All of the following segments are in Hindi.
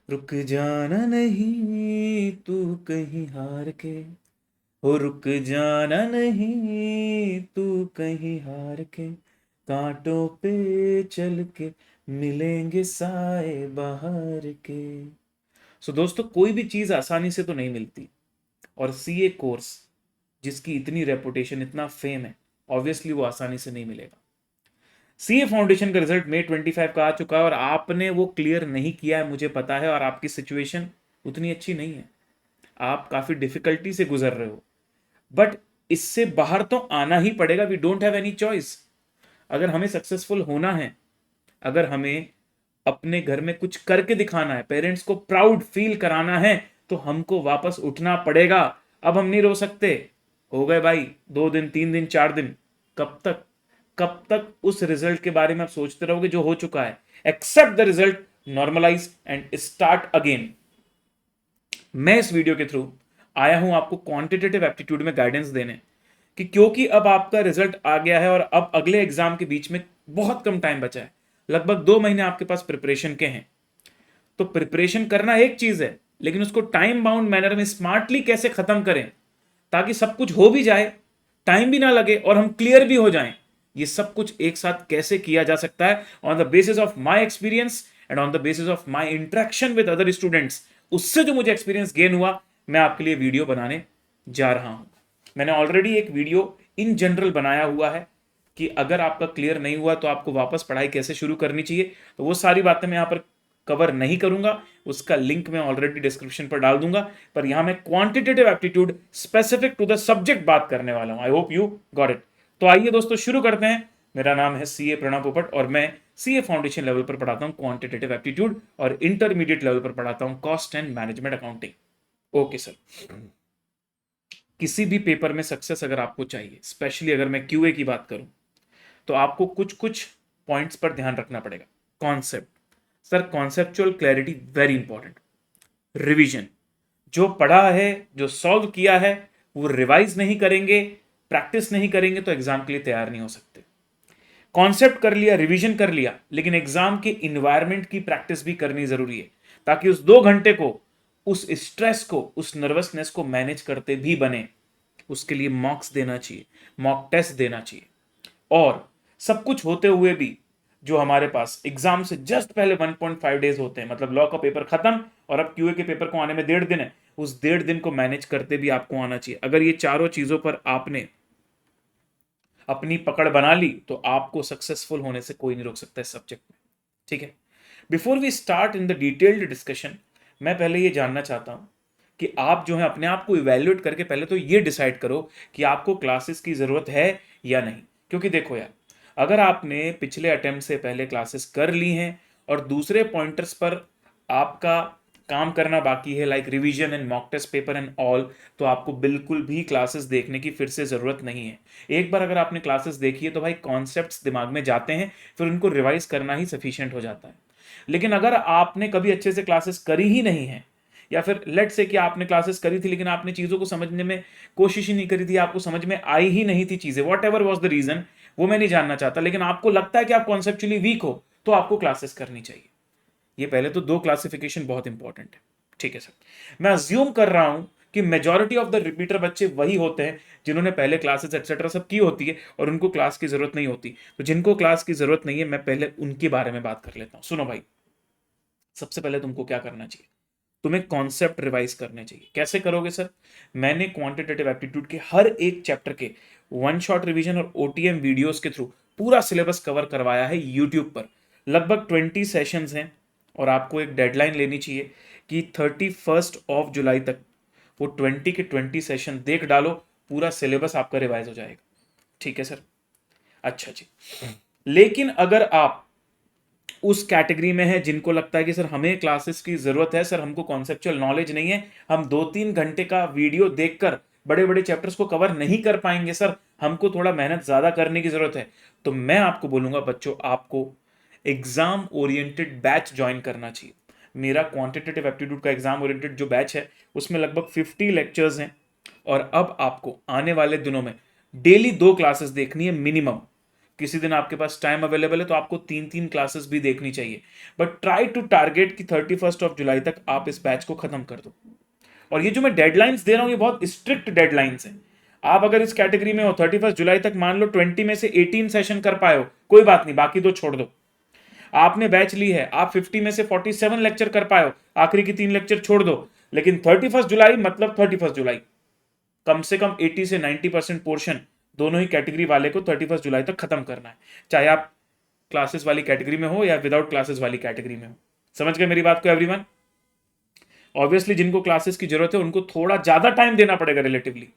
रुक जाना नहीं तू कहीं हार के, हो रुक जाना नहीं तू कहीं हार के, कांटों पे चल के मिलेंगे साए बाहर के। सो दोस्तों, कोई भी चीज आसानी से तो नहीं मिलती, और सीए कोर्स जिसकी इतनी रेपुटेशन, इतना फेम है, ऑब्वियसली वो आसानी से नहीं मिलेगा। सीए फाउंडेशन का रिजल्ट May 25 का आ चुका है, और आपने वो क्लियर नहीं किया है, मुझे पता है, और आपकी सिचुएशन उतनी अच्छी नहीं है, आप काफी डिफिकल्टी से गुजर रहे हो, बट इससे बाहर तो आना ही पड़ेगा। We don't have any choice. अगर हमें सक्सेसफुल होना है, अगर हमें अपने घर में कुछ करके दिखाना है, पेरेंट्स को प्राउड फील कराना है, तो हमको वापस उठना पड़ेगा। अब हम नहीं रो सकते। हो गए भाई 2 दिन, 3 दिन, 4 दिन, कब तक? कब तक उस रिजल्ट के बारे में आप सोचते रहोगे जो हो चुका है? Accept the result, normalize and start again. मैं इस वीडियो के थ्रू आया हूं आपको क्वांटिटेटिव एप्टीट्यूड में गाइडेंस देने, कि क्योंकि अब आपका रिजल्ट आ गया है और अब अगले एग्जाम के बीच में बहुत कम टाइम बचा है, लगभग 2 महीने आपके पास प्रिपरेशन के हैं। तो प्रिपरेशन करना एक चीज है, लेकिन उसको टाइम बाउंड मैनर में स्मार्टली कैसे खत्म करें ताकि सब कुछ हो भी जाए, टाइम भी ना लगे और हम क्लियर भी हो जाएं, ये सब कुछ एक साथ कैसे किया जा सकता है, on the basis of my experience and on the basis of my interaction with other students, उससे जो मुझे एक्सपीरियंस गेन हुआ, मैं आपके लिए वीडियो बनाने जा रहा हूं। मैंने ऑलरेडी एक वीडियो इन जनरल बनाया हुआ है कि अगर आपका क्लियर नहीं हुआ तो आपको वापस पढ़ाई कैसे शुरू करनी चाहिए, तो वो सारी बातें मैं यहां पर कवर नहीं करूंगा, उसका लिंक मैं ऑलरेडी डिस्क्रिप्शन पर डाल दूंगा। पर यहां मैं quantitative aptitude specific to the subject बात करने वाला हूं। I hope you got it. तो आइए दोस्तों, शुरू करते हैं। मेरा नाम है सीए प्रणव पोपट, और मैं सीए फाउंडेशन लेवल पर पढ़ाता हूं क्वांटिटेटिव एप्टीट्यूड, और इंटरमीडिएट लेवल पर पढ़ाता हूं cost and management accounting. Okay sir, किसी भी पेपर में सक्सेस अगर आपको चाहिए, स्पेशली अगर मैं क्यूए की बात करूं, तो आपको कुछ कुछ पॉइंट्स पर ध्यान रखना पड़ेगा। Concept, sir conceptual clarity very important. Revision, जो पढ़ा है, जो सॉल्व किया है, वो रिवाइज नहीं करेंगे, प्रैक्टिस नहीं करेंगे, तो एग्जाम के लिए तैयार नहीं हो सकते। कॉन्सेप्ट कर लिया, रिवीजन कर लिया, लेकिन एग्जाम के इन्वायरमेंट की प्रैक्टिस भी करनी जरूरी है, ताकि उस 2 घंटे को, उस स्ट्रेस को, उस नर्वसनेस को मैनेज करते भी बने। उसके लिए मॉक्स देना चाहिए, मॉक टेस्ट देना चाहिए। और सब कुछ होते हुए भी जो हमारे पास एग्जाम से जस्ट पहले 1.5 डेज होते हैं, मतलब लॉ का पेपर खत्म और अब क्यूए के पेपर को आने में 1.5 दिन है, उस 1.5 दिन को मैनेज करते भी आपको आना चाहिए। अगर ये चारों चीजों पर आपने अपनी पकड़ बना ली, तो आपको सक्सेसफुल होने से कोई नहीं रोक सकता इस सब्जेक्ट में। ठीक है, before we start in the detailed discussion, मैं पहले ये जानना चाहता हूं कि आप जो है अपने आप को इवेल्युएट करके पहले तो ये डिसाइड करो कि आपको क्लासेस की जरूरत है या नहीं। क्योंकि देखो यार, अगर आपने पिछले अटेम्प्ट से पहले क्लासेस कर ली हैं और दूसरे पॉइंटर्स पर आपका काम करना बाकी है, like revision and mock test paper and all, तो आपको बिल्कुल भी क्लासेस देखने की फिर से जरूरत नहीं है। एक बार अगर आपने क्लासेस देखी है तो भाई कॉन्सेप्ट्स दिमाग में जाते हैं, फिर उनको रिवाइज करना ही सफिशिएंट हो जाता है। लेकिन अगर आपने कभी अच्छे से क्लासेस करी ही नहीं है, या फिर लेट से कि आपने क्लासेस करी थी लेकिन आपने चीजों को समझने में कोशिश ही नहीं करी थी, आपको समझ में आई ही नहीं थी चीजें, whatever was the reason, वो मैं नहीं जानना चाहता, लेकिन आपको लगता है कि आप कॉन्सेप्चुअली वीक हो, तो आपको क्लासेस करनी चाहिए। ये पहले तो 2 क्लासिफिकेशन बहुत इंपॉर्टेंट है। ठीक है सर, मैं अज्यूम कर रहा हूं कि मेजॉरिटी ऑफ द रिपीटर बच्चे वही होते हैं जिन्होंने पहले क्लासेस एक्सेट्रा सब की होती है और उनको क्लास की जरूरत नहीं होती। तो जिनको क्लास की जरूरत नहीं है, मैं पहले उनके बारे में बात कर लेता हूं। सुनो भाई, सबसे पहले तुमको क्या करना चाहिए, तुम्हें कॉन्सेप्ट रिवाइज करने चाहिए। कैसे करोगे सर? मैंने क्वांटिटेटिव एप्टीट्यूड के हर एक चैप्टर के वन शॉट रिवीजन और ओटीएम वीडियोस के थ्रू पूरा सिलेबस कवर करवाया है यूट्यूब पर। लगभग 20 सेशंस हैं, और आपको एक डेडलाइन लेनी चाहिए कि 31 जुलाई तक वो 20 के 20 सेशन देख डालो, पूरा सिलेबस आपका रिवाइज हो जाएगा। ठीक है सर? अच्छा जी। लेकिन अगर आप उस कैटेगरी में है जिनको लगता है कि सर हमें क्लासेस की जरूरत है, सर हमको कॉन्सेप्चुअल नॉलेज नहीं है, हम 2-3 घंटे का वीडियो देखकर बड़े बड़े चैप्टर्स को कवर नहीं कर पाएंगे, सर हमको थोड़ा मेहनत ज्यादा करने की जरूरत है, तो मैं आपको बोलूंगा बच्चों, आपको एग्जाम ओरिएंटेड बैच ज्वाइन करना चाहिए। मेरा क्वांटिटेटिव एप्टीट्यूड का एग्जाम ओरिएंटेड जो बैच है, उसमें लगभग 50 लेक्चर्स हैं, और अब आपको आने वाले दिनों में डेली 2 क्लासेस देखनी है मिनिमम। किसी दिन आपके पास टाइम अवेलेबल है तो आपको 3-3 क्लासेस भी देखनी चाहिए, बट ट्राई टू टारगेट कि 31 जुलाई तक आप इस बैच को खत्म कर दो। और ये जो मैं डेडलाइंस दे रहा हूं ये बहुत स्ट्रिक्ट डेडलाइंस है। आप अगर इस कैटेगरी में हो 31 जुलाई तक मान लो 20 में से 18 सेशन कर पाए हो, कोई बात नहीं, बाकी दो छोड़ दो। आपने बैच ली है, आप 50 में से 47 लेक्चर कर पाए हो, आखिरी की 3 लेक्चर छोड़ दो। लेकिन 31 जुलाई मतलब 31 जुलाई, कम से कम 80 से 90% पोर्शन दोनों ही कैटेगरी वाले को 31 जुलाई तक खत्म करना है, चाहे आप क्लासेस वाली कैटेगरी में हो या विदाउट क्लासेस वाली कैटेगरी में हो। समझ गए मेरी बात को एवरीवन? ऑब्वियसली जिनको क्लासेस की जरूरत है उनको थोड़ा ज्यादा टाइम देना पड़ेगा रिलेटिवली,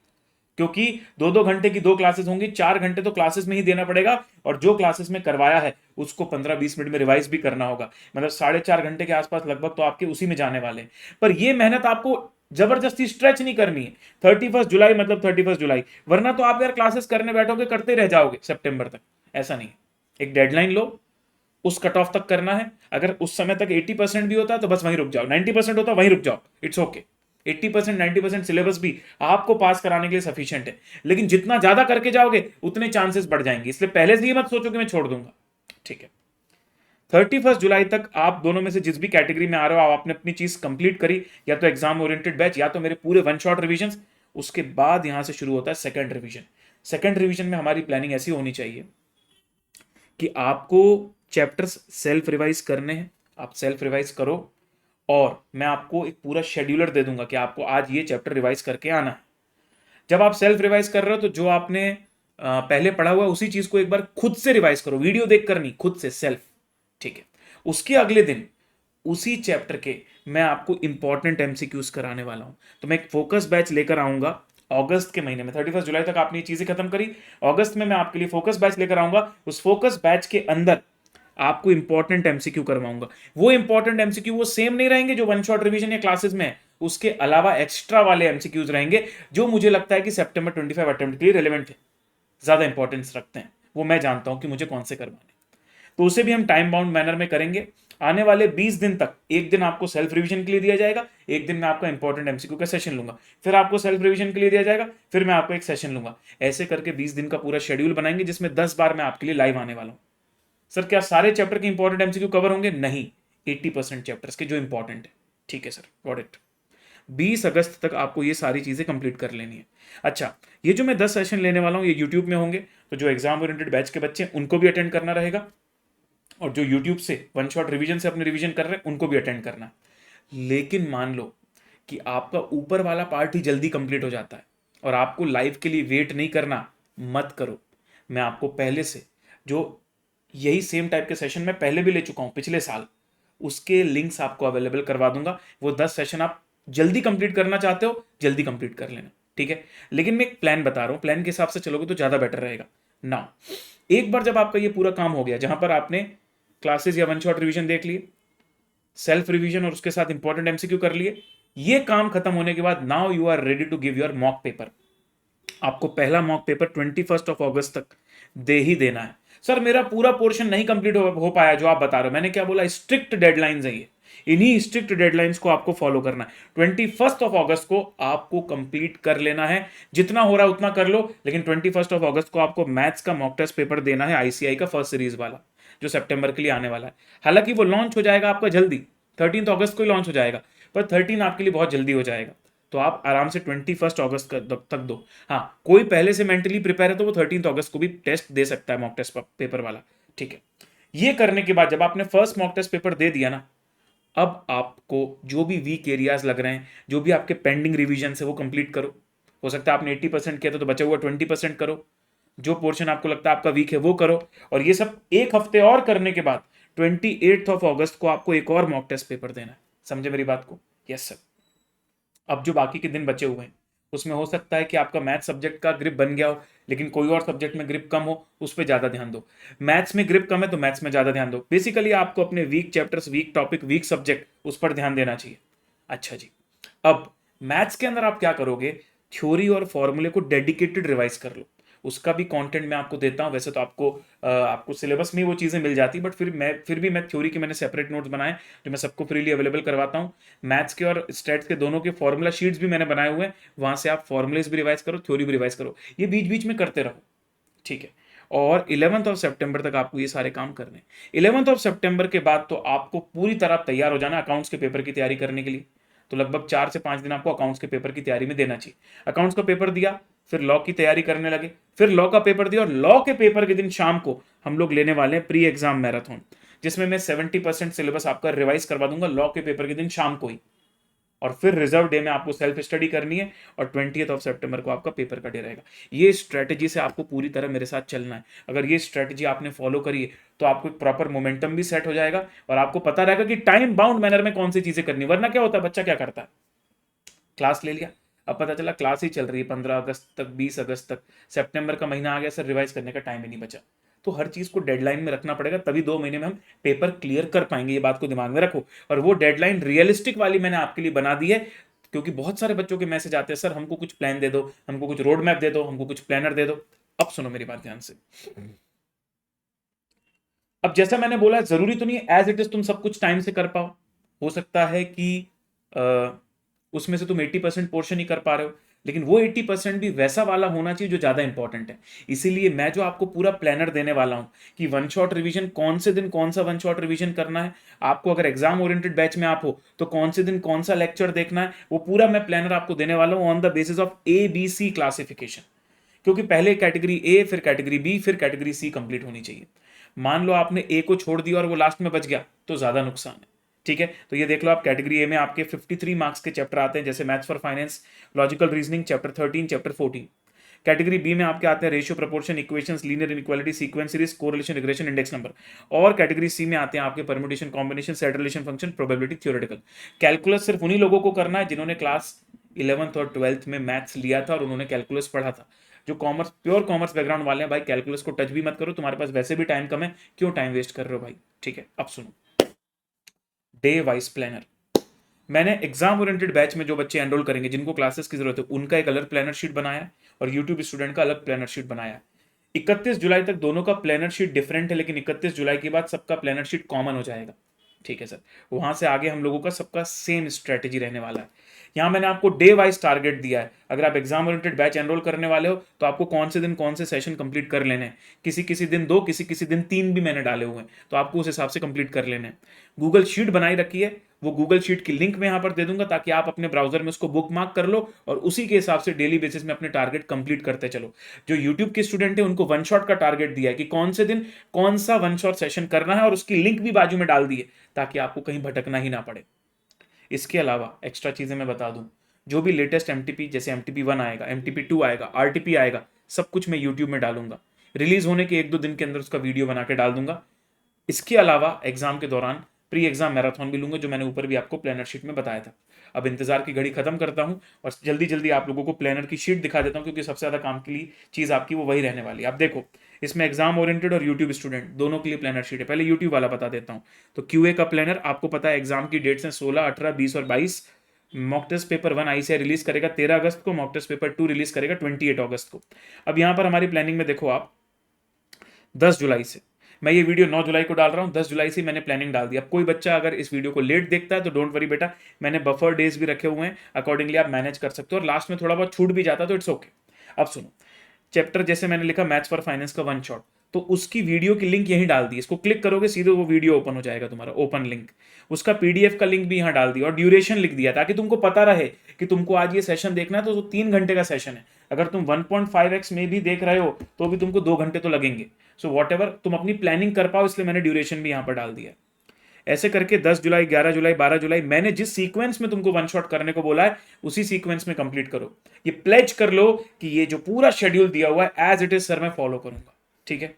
क्योंकि 2-2 घंटे की 2 क्लासेस होंगी, 4 घंटे तो क्लासेस में ही देना पड़ेगा, और जो क्लासेस में करवाया है उसको 15-20 मिनट में रिवाइज भी करना होगा, मतलब 4.5 घंटे के आसपास लगभग तो आपके उसी में जाने वाले हैं। पर ये मेहनत आपको जबरदस्ती स्ट्रेच नहीं करनी है। 31 जुलाई मतलब 31 जुलाई, वरना तो आप यार क्लासेस करने बैठोगे करते रह जाओगे सितंबर तक, ऐसा नहीं। एक डेडलाइन लो, उस कट ऑफ तक करना है। अगर उस समय तक 80% भी होता है तो बस वहीं रुक जाओ, 90% होता है वहीं रुक जाओ, इट्स ओके। 80% 90% सिलेबस भी आपको पास कराने के लिए सफिशिएंट है, लेकिन जितना ज्यादा करके जाओगे उतने चांसेस बढ़ जाएंगे, इसलिए पहले से ही मत सोचो कि मैं छोड़ दूंगा। ठीक है, 31 जुलाई तक आप दोनों में से जिस भी कैटेगरी में आ रहे हो, आप आपने अपनी चीज कंप्लीट करी, या तो एग्जाम ओरिएंटेड बैच या तो मेरे पूरे वन शॉट रिविजन। उसके बाद यहां से शुरू होता है सेकंड रिवीजन। सेकंड रिवीजन में हमारी प्लानिंग ऐसी होनी चाहिए कि आपको चैप्टर्स सेल्फ रिवाइज करने हैं, आप सेल्फ रिवाइज करो, और मैं आपको एक पूरा शेड्यूलर दे दूंगा कि आपको आज ये चैप्टर रिवाइज करके आना है। जब आप सेल्फ रिवाइज कर रहे हो तो जो आपने पहले पढ़ा हुआ उसी चीज को एक बार खुद से रिवाइज करो, वीडियो देख कर नहीं, खुद से सेल्फ। ठीक है, उसके अगले दिन उसी चैप्टर के मैं आपको इंपॉर्टेंट एमसीक्यूज कराने वाला हूं। तो मैं एक फोकस बैच लेकर आऊंगा अगस्त के महीने में। 31 जुलाई तक आपने ये चीजें खत्म करी, अगस्त में मैं आपके लिए फोकस बैच लेकर आऊंगा। उस फोकस बैच के अंदर आपको इंपॉर्टेंट एमसीक्यू करवाऊंगा। वो इंपॉर्टेंट एमसीक्यू वो सेम नहीं रहेंगे जो वन शॉट रिवीजन या क्लासेस में है, उसके अलावा एक्स्ट्रा वाले एमसीक्यूज रहेंगे जो मुझे लगता है कि सितंबर 25 अटेम्प्ट के लिए रेलेवेंट है, ज्यादा इंपॉर्टेंस रखते हैं, वो मैं जानता हूं कि मुझे कौन से करवाने। तो उसे भी हम टाइम बाउंड मैनर में करेंगे। आने वाले 20 दिन तक एक दिन आपको सेल्फ रिवीजन के लिए दिया जाएगा, एक दिन मैं आपका इंपॉर्टेंट एमसीक्यू का सेशन लूंगा, फिर आपको सेल्फ रिवीजन के लिए दिया जाएगा, फिर मैं आपको एक सेशन लूंगा। ऐसे करके 20 दिन का पूरा शेड्यूल बनाएंगे जिसमें 10 बार मैं आपके लिए लाइव आने वाला हूं। सर क्या सारे चैप्टर के इंपॉर्टेंट एमसीक्यू कवर होंगे? नहीं, 80% चैप्टर्स के जो इंपॉर्टेंट है। ठीक है सर, गॉट इट। 20 अगस्त तक आपको ये सारी चीजें कंप्लीट कर लेनी है। अच्छा, ये जो मैं 10 सेशन लेने वाला हूं ये यूट्यूब में होंगे, तो जो एग्जाम ओरिएंटेड बैच के बच्चे उनको भी अटेंड करना रहेगा, और जो यूट्यूब से वन शॉट रिवीजन से अपने रिवीजन कर रहे हैं उनको भी अटेंड करना। लेकिन मान लो कि आपका ऊपर वाला पार्ट ही जल्दी कंप्लीट हो जाता है और आपको लाइव के लिए वेट नहीं करना, मत करो। मैं आपको पहले से जो यही सेम टाइप के सेशन मैं पहले भी ले चुका हूं पिछले साल, उसके लिंक्स आपको अवेलेबल करवा दूंगा। वो 10 सेशन आप जल्दी कंप्लीट करना चाहते हो जल्दी कंप्लीट कर लेना। ठीक है, लेकिन मैं एक प्लान बता रहा हूं, प्लान के हिसाब से चलोगे तो ज्यादा बेटर रहेगा ना। एक बार जब आपका ये पूरा काम हो गया, जहां पर आपने क्लासेस या वन शॉट रिवीजन देख लिए, सेल्फ रिवीजन और उसके साथ इंपॉर्टेंट एमसीक्यू कर लिए, ये काम खत्म होने के बाद now you are ready to give your mock paper. आपको पहला मॉक पेपर 21 अगस्त तक दे ही देना है। सर मेरा पूरा पोर्शन नहीं कंप्लीट हो पाया जो आप बता रहे हो, मैंने क्या बोला, स्ट्रिक्ट डेडलाइंस है ये, इन्हीं स्ट्रिक्ट डेडलाइंस को आपको फॉलो करना है। 21 अगस्त को आपको कंप्लीट कर लेना है, जितना हो रहा है उतना कर लो, लेकिन 21 अगस्त को आपको मैथ्स का मॉक टेस्ट पेपर देना है, आईसीआई का फर्स्ट सीरीज वाला, जो सितंबर के लिए आने वाला है। हालांकि वो लॉन्च हो जाएगा आपका जल्दी, 13 अगस्त को ही लॉन्च हो जाएगा, पर 13 आपके लिए बहुत जल्दी हो जाएगा, तो आप आराम से 21 अगस्त तक दो। हाँ, कोई पहले से मेंटली प्रिपेयर है तो वो 13 अगस्त को भी टेस्ट दे सकता है, मॉक टेस्ट पेपर वाला। ठीक है, ये करने के बाद जब आपने फर्स्ट मॉक टेस्ट पेपर दे दिया ना, अब आपको जो भी वीक एरियाज लग रहे हैं, जो भी आपके पेंडिंग रिवीजन है वो कंप्लीट करो। हो सकता है आपने 80% किया था तो बचा हुआ 20% करो, जो पोर्शन आपको लगता है आपका वीक है वो करो, और ये सब एक हफ्ते और करने के बाद 28 अगस्त को आपको एक और मॉक टेस्ट पेपर देना है। समझे मेरी बात को? Yes sir. अब जो बाकी के दिन बचे हुए हैं उसमें हो सकता है कि आपका मैथ सब्जेक्ट का ग्रिप बन गया हो, लेकिन कोई और सब्जेक्ट में ग्रिप कम हो, उस पर ज्यादा ध्यान दो। मैथ्स में ग्रिप कम है तो मैथ्स में ज्यादा ध्यान दो। बेसिकली आपको अपने weak chapters, weak topic, weak subject, उस पर ध्यान देना चाहिए। अच्छा जी, अब मैथ्स के अंदर आप क्या करोगे, थ्योरी और फॉर्मूले को डेडिकेटेड रिवाइज कर लो। उसका भी कंटेंट मैं आपको देता हूं। वैसे तो आपको सिलेबस में वो चीज़ें मिल जाती, बट फिर भी मैं थ्योरी के मैंने सेपरेट नोट्स बनाए जो मैं सबको फ्रीली अवेलेबल करवाता हूँ। मैथ्स के और स्टैट्स के दोनों के फॉर्मूला शीट्स भी मैंने बनाए हुए हैं, वहां से आप फॉर्मूलेस भी रिवाइज करो, थ्योरी भी रिवाइज करो, ये बीच बीच में करते रहो। ठीक है, और 11th ऑफ सितंबर तक आपको ये सारे काम करने हैं। 11th ऑफ सितंबर के बाद तो आपको पूरी तरह तैयार हो जाना अकाउंट्स के पेपर की तैयारी करने के लिए। तो लगभग 4 से 5 दिन आपको अकाउंट्स के पेपर की तैयारी में देना चाहिए। अकाउंट्स का पेपर दिया, फिर लॉ की तैयारी करने लगे, फिर लॉ का पेपर दिया, और लॉ के पेपर के दिन शाम को हम लोग लेने वाले हैं प्री एग्जाम मैराथन, जिसमें मैं 70% सिलेबस आपका रिवाइज करवा दूंगा लॉ के पेपर के दिन शाम को ही। और फिर रिजर्व डे में आपको सेल्फ स्टडी करनी है, और 20th ऑफ सितंबर को आपका पेपर का डे रहेगा। ये स्ट्रेटेजी से आपको पूरी तरह मेरे साथ चलना है। अगर ये स्ट्रेटेजी आपने फॉलो करी है तो आपको एक प्रॉपर मोमेंटम भी सेट हो जाएगा, और आपको पता रहेगा कि टाइम बाउंड मैनर में कौन सी चीजें करनी। वरना क्या होता है, बच्चा क्या करता है, क्लास ले लिया, अब पता चला क्लास ही चल रही है 15 अगस्त तक, 20 अगस्त तक, सितंबर का महीना आ गया सर, रिवाइज करने का टाइम ही नहीं बचा। तो हर चीज को डेडलाइन में रखना पड़ेगा, तभी 2 महीने में हम पेपर क्लियर कर पाएंगे। ये बात को दिमाग में रखो। और वो डेडलाइन रियलिस्टिक वाली मैंने आपके लिए बना दी है, क्योंकि बहुत सारे बच्चों के मैसेज आते हैं, सर हमको कुछ प्लान दे दो, हमको कुछ रोड मैप दे दो, हमको कुछ प्लानर दे दो। अब सुनो मेरी बात ध्यान से। अब जैसा मैंने बोला, जरूरी तो नहीं है एज इट इज तुम सब कुछ टाइम से कर पाओ। हो सकता है कि उसमें से तुम 80% पोर्शन ही कर पा रहे हो, लेकिन वो 80% भी वैसा वाला होना चाहिए जो ज्यादा इंपॉर्टेंट है। इसीलिए मैं जो आपको पूरा प्लानर देने वाला हूं कि वन शॉट रिवीजन कौन से दिन कौन सा वन शॉट रिवीजन करना है, आपको अगर एग्जाम ओरिएंटेड बैच में आप हो तो कौन से दिन कौन सा लेक्चर देखना है, वो पूरा मैं प्लानर आपको देने वाला हूं on the basis of ABC classification. क्योंकि पहले कैटेगरी ए, फिर कैटेगरी बी, फिर कैटेगरी सी कंप्लीट होनी चाहिए। मान लो आपने ए को छोड़ दिया और वो लास्ट में बच गया तो ज्यादा नुकसान है। ठीक है, तो ये देख लो आप, कैटेगरी ए में आपके 53 मार्क्स के चैप्टर आते हैं, जैसे maths for finance, logical reasoning, chapter 13, chapter 14। Category B में आपके आते हैं ratio, proportion, equations, linear inequality, sequence series, correlation, regression, index number. और कैटेगरी सी में आते हैं आपके permutation, combination, set relation function, probability, theoretical. Calculus सिर्फ उन्हीं लोगों को करना है जिन्होंने क्लास 11th और 12th में मैथ्स लिया था और उन्होंने कैलकुलस पढ़ा था। जो कॉमर्स, प्योर कॉमर्स बैकग्राउंड वाले हैं भाई, कैलकुलस को टच भी मत करो, तुम्हारे पास वैसे भी टाइम कम है, क्यों टाइम वेस्ट कर रहे हो भाई। ठीक है, अब सुनो, डे वाइज प्लानर। मैंने एग्जाम ओरिएंटेड बैच में जो बच्चे एनरोल करेंगे, जिनको क्लासेस की जरूरत है, उनका एक अलग प्लानर शीट बनाया है, और यूट्यूब स्टूडेंट का अलग प्लानर शीट बनाया है। 31 जुलाई तक दोनों का प्लानर शीट डिफरेंट है, लेकिन 31 जुलाई के बाद सबका प्लानर शीट कॉमन हो जाएगा। ठीक है सर, वहां से आगे हम लोगों का सबका सेम स्ट्रेटेजी रहने वाला है। यहाँ मैंने आपको डे वाइज टारगेट दिया है। अगर आप एग्जाम ओरिएंटेड बैच एनरोल करने वाले हो तो आपको कौन से दिन कौन से सेशन कंप्लीट कर लेने हैं। किसी किसी दिन 2, किसी किसी दिन 3 भी मैंने डाले हुए हैं, तो आपको उस हिसाब से कंप्लीट कर लेने हैं। गूगल शीट बनाई रखी है, वो गूगल शीट की लिंक मैं यहाँ पर दे दूंगा, ताकि आप अपने ब्राउजर में उसको बुक मार्क कर लो और उसी के हिसाब से डेली बेसिस में अपने टारगेट कंप्लीट करते चलो। जो यूट्यूब के स्टूडेंट है उनको वन शॉट का टारगेट दिया है कि कौन से दिन कौन सा वन शॉट सेशन करना है, और उसकी लिंक भी बाजू में डाल दी है, ताकि आपको कहीं भटकना ही ना पड़े। इसके अलावा एक्स्ट्रा चीजें मैं बता दूं, जो भी लेटेस्ट एमटीपी, जैसे MTP 1 आएगा, MTP 2 आएगा, RTP आएगा, सब कुछ मैं यूट्यूब में डालूंगा। रिलीज होने के 1-2 दिन के अंदर उसका वीडियो बना के डाल दूंगा। इसके अलावा एग्जाम के दौरान प्री एग्जाम मैराथन भी लूंगा, जो मैंने ऊपर भी आपको प्लानर शीट में बताया था। अब इंतजार की घड़ी खत्म करता हूं और जल्दी जल्दी आप लोगों को प्लानर की शीट दिखा देता हूं, क्योंकि सबसे ज्यादा काम के लिए चीज आपकी वो वही रहने वाली है। आप देखो, इसमें एग्जाम ओरिएंटेड और यूट्यूब स्टूडेंट दोनों के लिए प्लानर शीट है। पहले यूट्यूब वाला बता देता हूं। तो QA का प्लानर आपको पता है, एग्जाम की डेट्स हैं 16, 18, 20 और 22। Mock test paper 1 ICAI release करेगा 13 अगस्त को, मॉक टेस्ट पेपर 2 रिलीज करेगा 28 अगस्त को। अब यहां पर हमारी प्लानिंग में देखो आप, 10 जुलाई से, मैं ये वीडियो 9 जुलाई को डाल रहा हूँ, 10 जुलाई से मैंने प्लानिंग डाल दी। अब कोई बच्चा अगर इस वीडियो को लेट देखता है तो डोंट वरी बेटा, मैंने बफर डेज भी रखे हुए हैं, अकॉर्डिंगली आप मैनेज कर सकते हो, और लास्ट में थोड़ा बहुत छूट भी जाता तो इट्स ओके। अब सुनो, चैप्टर जैसे मैंने लिखा मैथ्स फॉर फाइनेंस का वन शॉट, तो उसकी वीडियो की लिंक यहीं डाल दी। इसको क्लिक करोगे सीधे वो वीडियो ओपन हो जाएगा तुम्हारा, ओपन लिंक। उसका PDF का लिंक भी यहां डाल दिया और ड्यूरेशन लिख दिया, ताकि तुमको पता रहे कि तुमको आज ये सेशन देखना है तो 3 घंटे का सेशन है। अगर तुम 1.5x में भी देख रहे हो तो भी तुमको 2 घंटे तो लगेंगे। सो वॉट एवर तुम अपनी प्लानिंग कर पाओ, इसलिए मैंने ड्यूरेशन भी यहां पर डाल दिया। ऐसे करके 10 जुलाई, 11 जुलाई, 12 जुलाई, मैंने जिस सीक्वेंस में तुमको वन शॉट करने को बोला है उसी सीक्वेंस में कंप्लीट करो। ये प्लेज कर लो कि ये जो पूरा शेड्यूल दिया हुआ है एज इट इज सर मैं फॉलो करूंगा। ठीक है,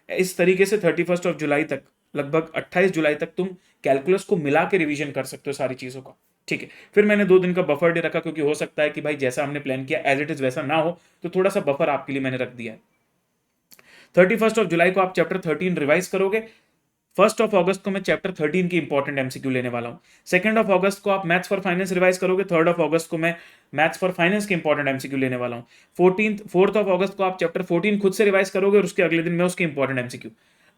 इस तरीके से 31 ऑफ जुलाई तक, लगभग 28 जुलाई तक तुम कैलकुलस को मिला के रिवीजन कर सकते हो सारी चीजों का। ठीक है, फिर मैंने 2 दिन का बफर डे रखा, क्योंकि हो सकता है कि भाई जैसा हमने प्लान किया एज इट इज वैसा ना हो, तो थोड़ा सा बफर आपके लिए मैंने रख दिया है। 31 ऑफ जुलाई को आप चैप्टर 13 रिवाइज करोगे। 1 ऑफ अगस्त को मैं चैप्टर 13 की इंपॉर्टेंट MCQ लेने वाला हूं। 2 ऑफ अगस्त को आप मैथ्स फॉर फाइनेंस रिवाइज करोगे। 3 ऑफ अगस्त को मैं मैथ्स फॉर फाइनेंस की इंपॉर्टेंट MCQ लेने वाला हूं। 4th ऑफ अगस्त को आप चैप्टर 14 खुद से रिवाइज करोगे, और उसके अगले दिन मैं उसकी इंपॉर्टेंट MCQ।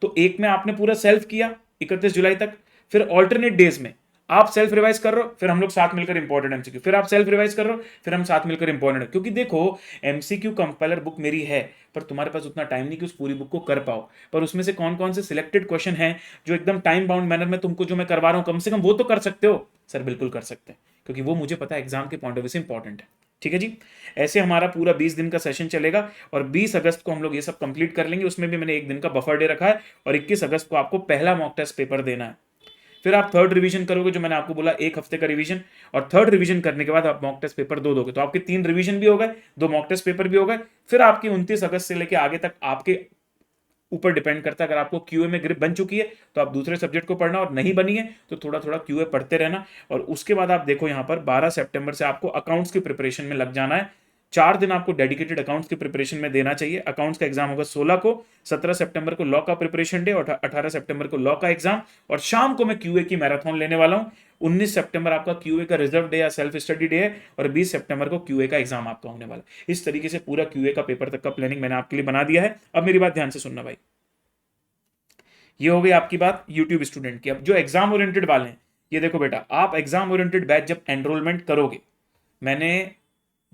तो एक में आपने पूरा सेल्फ किया 31 जुलाई तक, फिर ऑल्टरनेट डेज में आप सेल्फ रिवाइज कर रहे हो, फिर हम लोग साथ मिलकर इंपॉर्टेंट एमसीक्यू, फिर आप सेल्फ रिवाइज कर रहे हो, फिर हम साथ मिलकर इंपॉर्टेंट, क्योंकि देखो एमसीक्यू कंपाइलर बुक मेरी है, पर तुम्हारे पास उतना टाइम नहीं कि उस पूरी बुक को कर पाओ, पर उसमें से कौन कौन से सिलेक्टेड क्वेश्चन हैं जो एकदम टाइम बाउंड मैनर में तुमको जो मैं करवा रहा हूं, कम से कम वो तो कर सकते हो। सर बिल्कुल कर सकते हैं, क्योंकि वो मुझे पता है एग्जाम के पॉइंट ऑफ व्यू से इंपॉर्टेंट है। ठीक है जी, ऐसे हमारा पूरा 20 दिन का सेशन चलेगा और 20 अगस्त को हम लोग ये सब कंप्लीट कर लेंगे। उसमें भी मैंने एक दिन का बफर डे रखा है और 21 अगस्त को आपको पहला मॉक टेस्ट पेपर देना है। फिर आप थर्ड रिवीजन करोगे, जो मैंने आपको बोला 1 हफ्ते का रिवीजन, और थर्ड रिवीजन करने के बाद आप मॉक टेस्ट पेपर 2 दोगे, तो आपके 3 रिवीजन भी हो गए, 2 मॉक टेस्ट पेपर भी हो गए। फिर आपकी 29 अगस्त से लेकर आगे तक आपके ऊपर डिपेंड करता है। अगर आपको क्यूए में ग्रिप बन चुकी है तो आप दूसरे सब्जेक्ट को पढ़ना, और नहीं बनी है तो थोड़ा थोड़ा क्यूए पढ़ते रहना। और उसके बाद आप देखो यहाँ पर 12 सितंबर से आपको अकाउंट्स की प्रिपरेशन में लग जाना है। 4 दिन आपको डेडिकेटेड अकाउंट्स की प्रिपरेशन में देना चाहिए। अकाउंट्स का एग्जाम होगा 16 को, 17 सितंबर को लॉ का प्रिपरेशन डे और 18 सितंबर को लॉ का एग्जाम, और शाम को मैं क्यूए की मैराथन लेने वाला हूं। 19 सितंबर आपका क्यूए का रिजर्व डे या सेल्फ स्टडी डे है, और 20 सितंबर को क्यूए का एग्जाम आपका होने वाला है। इस तरीके से पूरा क्यूए का पेपर तक का प्लानिंग मैंने आपके लिए बना दिया है। अब मेरी बात ध्यान से सुनना भाई, ये हो गई आपकी बात यूट्यूब स्टूडेंट की। अब जो एग्जाम ओरिएंटेड वाले हैं, ये देखो बेटा, आप एग्जाम ओरिएंटेड बैच जब एनरोलमेंट करोगे, मैंने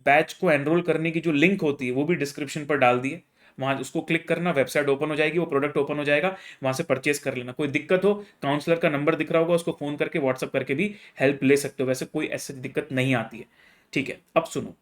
बैच को एनरोल करने की जो लिंक होती है वो भी डिस्क्रिप्शन पर डाल दी है। वहां उसको क्लिक करना, वेबसाइट ओपन हो जाएगी, वो प्रोडक्ट ओपन हो जाएगा, वहां से परचेस कर लेना। कोई दिक्कत हो, काउंसलर का नंबर दिख रहा होगा, उसको फोन करके व्हाट्सअप करके भी हेल्प ले सकते हो। वैसे कोई ऐसी दिक्कत नहीं आती है। ठीक है, अब सुनो,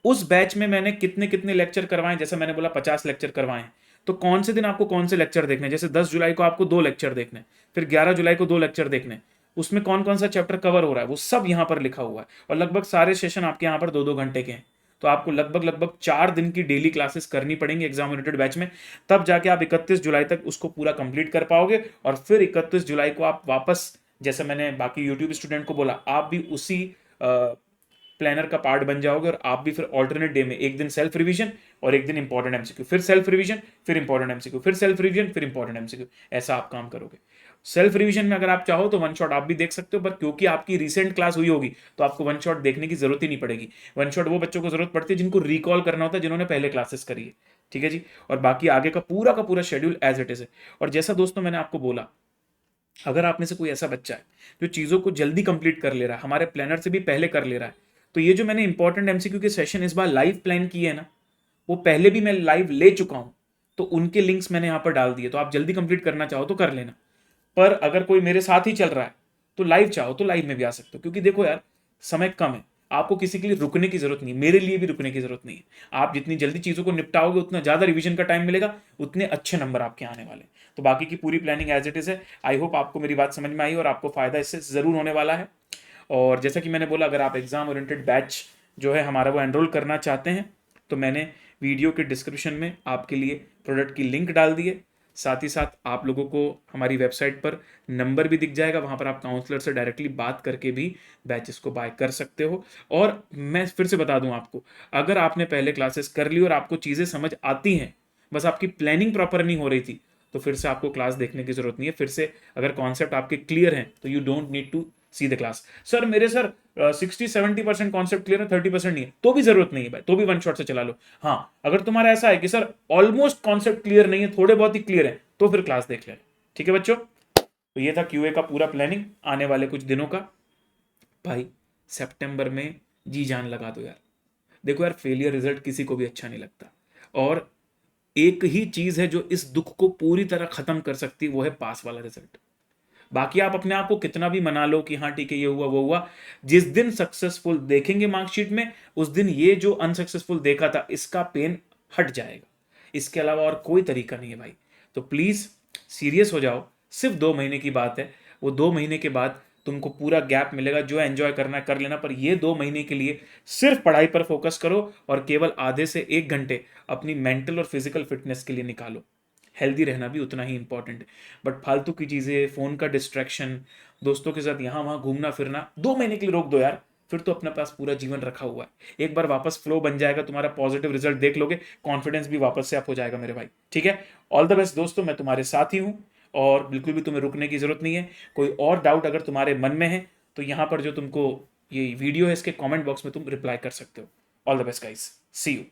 उस बैच में मैंने कितने कितने लेक्चर करवाए, जैसे मैंने बोला 50 लेक्चर करवाए हैं। तो कौन से दिन आपको कौन से लेक्चर देखने, जैसे 10 जुलाई को आपको 2 लेक्चर देखने, फिर 11 जुलाई को 2 लेक्चर देखने, उसमें कौन कौन सा चैप्टर कवर हो रहा है वो सब यहाँ पर लिखा हुआ है। और लगभग सारे सेशन आपके यहाँ पर 2-2 घंटे के हैं। तो आपको लगभग लगभग 4 दिन की डेली क्लासेस करनी पड़ेंगी एग्जाम ओरिएंटेड बैच में, तब जाके आप 31 जुलाई तक उसको पूरा कंप्लीट कर पाओगे। और फिर 31 जुलाई को आप वापस, जैसे मैंने बाकी यूट्यूब स्टूडेंट को बोला, आप भी उसी प्लानर का पार्ट बन जाओगे, और आप भी फिर ऑल्टरनेट डे में एक दिन सेल्फ रिवीजन और एक दिन इंपॉर्टेंट एमसीक्यू, फिर सेल्फ रिवीजन, फिर इंपॉर्टेंट एमसीक्यू, फिर सेल्फ रिवीजन, फिर इंपॉर्टेंट एमसीक्यू, ऐसा आप काम करोगे। सेल्फ रिवीजन में अगर आप चाहो तो वन शॉट आप भी देख सकते हो, पर क्योंकि आपकी रिसेंट क्लास हुई होगी तो आपको वन शॉट देखने की जरूरत ही नहीं पड़ेगी। वन शॉट वो बच्चों को जरूरत पड़ती है जिनको रिकॉल करना होता है, जिन्होंने पहले क्लासेस करी है। ठीक है जी, और बाकी आगे का पूरा शेड्यूल एज इट इज है। और जैसा दोस्तों मैंने आपको बोला, अगर आप में से कोई ऐसा बच्चा है जो चीज़ों को जल्दी कंप्लीट कर ले रहा है, हमारे प्लानर से भी पहले कर ले रहा है, तो ये जो मैंने इंपॉर्टेंट एमसीक्यू के सेशन इस बार लाइव प्लान किए है ना, वो पहले भी मैं लाइव ले चुका हूं, तो उनके लिंक्स मैंने यहां पर डाल दिए। तो आप जल्दी कंप्लीट करना चाहो तो कर लेना, पर अगर कोई मेरे साथ ही चल रहा है तो लाइव चाहो तो लाइव में भी आ सकते हो। क्योंकि देखो यार, समय कम है, आपको किसी के लिए रुकने की जरूरत नहीं है, मेरे लिए भी रुकने की जरूरत नहीं है। आप जितनी जल्दी चीज़ों को निपटाओगे उतना ज़्यादा रिवीजन का टाइम मिलेगा, उतने अच्छे नंबर आपके आने वाले। तो बाकी की पूरी प्लानिंग एज इट इज़ है। आई होप आपको मेरी बात समझ में आई और आपको फ़ायदा इससे ज़रूर होने वाला है। और जैसा कि मैंने बोला, अगर आप एग्जाम ओरिएंटेड बैच जो है हमारा वो एनरोल करना चाहते हैं, तो मैंने वीडियो के डिस्क्रिप्शन में आपके लिए प्रोडक्ट की लिंक डाल दी है। साथ ही साथ आप लोगों को हमारी वेबसाइट पर नंबर भी दिख जाएगा, वहाँ पर आप काउंसलर से डायरेक्टली बात करके भी बैचेस को बाय कर सकते हो। और मैं फिर से बता दूं आपको, अगर आपने पहले क्लासेस कर ली और आपको चीज़ें समझ आती हैं, बस आपकी प्लानिंग प्रॉपर नहीं हो रही थी, तो फिर से आपको क्लास देखने की जरूरत नहीं है। फिर से अगर कॉन्सेप्ट आपके क्लियर हैं तो you don't need to see the class. Sir मेरे सर 60-70% कॉन्सेप्ट क्लियर है, 30% नहीं है, तो भी जरूरत नहीं है भाई, तो भी वन शॉट से चला लो। हाँ, अगर तुम्हारा ऐसा है कि सर ऑलमोस्ट कॉन्सेप्ट क्लियर नहीं है, थोड़े बहुत ही क्लियर है, तो फिर क्लास देख ले। ठीक है बच्चों, तो ये था क्यूए का पूरा प्लानिंग आने वाले कुछ दिनों का। भाई सितंबर में जी जान लगा दो यार। देखो यार, फेलियर रिजल्ट किसी को भी अच्छा नहीं लगता, और एक ही चीज है जो इस दुख को पूरी तरह खत्म कर सकती है, वो है पास वाला रिजल्ट। बाकी आप अपने आप को कितना भी मना लो कि हाँ ठीक है ये हुआ वो हुआ, जिस दिन सक्सेसफुल देखेंगे मार्कशीट में, उस दिन ये जो अनसक्सेसफुल देखा था इसका पेन हट जाएगा। इसके अलावा और कोई तरीका नहीं है भाई। तो प्लीज सीरियस हो जाओ, सिर्फ 2 महीने की बात है। वो 2 महीने के बाद तुमको पूरा गैप मिलेगा, जो एंजॉय करना है कर लेना, पर ये 2 महीने के लिए सिर्फ पढ़ाई पर फोकस करो और केवल आधे से 1 घंटे अपनी मेंटल और फिजिकल फिटनेस के लिए निकालो। हेल्दी रहना भी उतना ही इंपॉर्टेंट है। बट फालतू की चीज़ें, फ़ोन का डिस्ट्रैक्शन, दोस्तों के साथ यहाँ वहाँ घूमना फिरना 2 महीने के लिए रोक दो यार। फिर तो अपने पास पूरा जीवन रखा हुआ है। एक बार वापस फ्लो बन जाएगा, तुम्हारा पॉजिटिव रिजल्ट देख लोगे, कॉन्फिडेंस भी वापस से अप हो जाएगा मेरे भाई। ठीक है, ऑल द बेस्ट दोस्तों, मैं तुम्हारे साथ ही हूँ और बिल्कुल भी तुम्हें रुकने की जरूरत नहीं है। कोई और डाउट अगर तुम्हारे मन में है तो यहाँ पर जो तुमको ये वीडियो है इसके कॉमेंट बॉक्स में तुम रिप्लाई कर सकते हो। All the best guys, see you.